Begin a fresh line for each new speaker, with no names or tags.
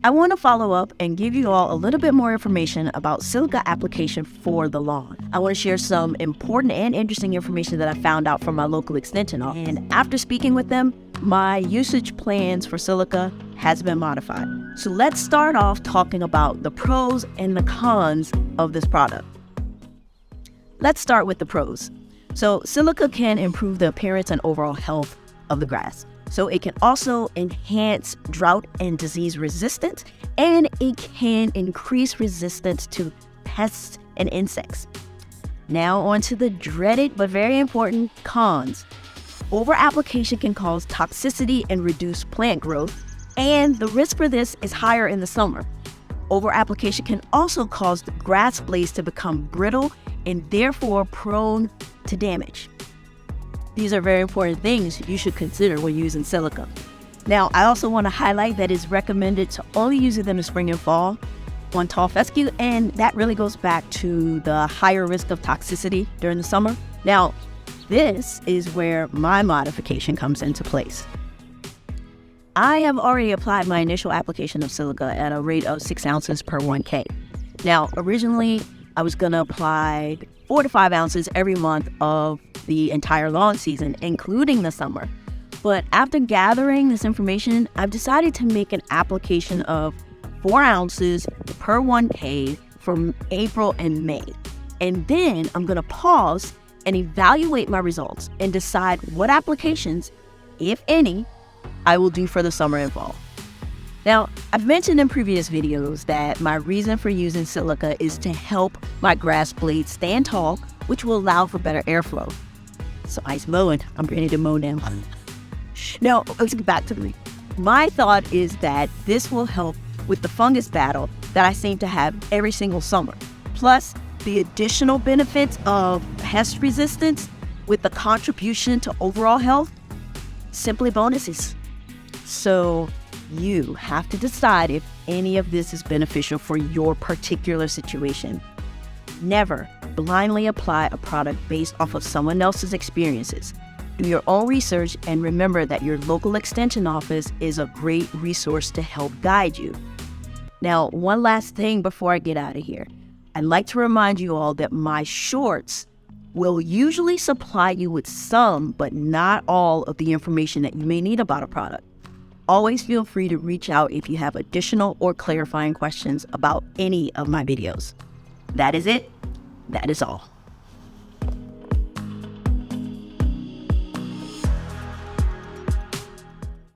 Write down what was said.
I want to follow up and give you all a little bit more information about Silica application for the lawn. I want to share some important and interesting information that I found out from my local extension office. And after speaking with them, my usage plans for Silica has been modified. So let's start off talking about the pros and the cons of this product. Let's start with the pros. So Silica can improve the appearance and overall health of the grass. So it can also enhance drought and disease resistance, and it can increase resistance to pests and insects. Now on to the dreaded but very important cons. Over-application can cause toxicity and reduce plant growth, and the risk for this is higher in the summer. Over-application can also cause the grass blades to become brittle and therefore prone to damage. These are very important things you should consider when using Silica. Now, I also want to highlight that it's recommended to only use it in the spring and fall on tall fescue, and that really goes back to the higher risk of toxicity during the summer. Now, this is where my modification comes into place. I have already applied my initial application of Silica at a rate of 6 ounces per 1K. Now, originally, I was going to apply 4 to 5 ounces every month of the entire lawn season, including the summer. But after gathering this information, I've decided to make an application of 4 ounces per 1K from April and May. And then I'm going to pause and evaluate my results and decide what applications, if any, I will do for the summer and fall. Now, I've mentioned in previous videos that my reason for using Silica is to help my grass blades stand tall, which will allow for better airflow. So ice mowing, I'm ready to mow now. Now, let's get back to me. My thought is that this will help with the fungus battle that I seem to have every single summer. Plus, the additional benefits of pest resistance with the contribution to overall health, simply bonuses. So you have to decide if any of this is beneficial for your particular situation. Never blindly apply a product based off of someone else's experiences. Do your own research and remember that your local extension office is a great resource to help guide you. Now, one last thing before I get out of here. I'd like to remind you all that my shorts will usually supply you with some, but not all, of the information that you may need about a product. Always feel free to reach out if you have additional or clarifying questions about any of my videos. That is it. That is all.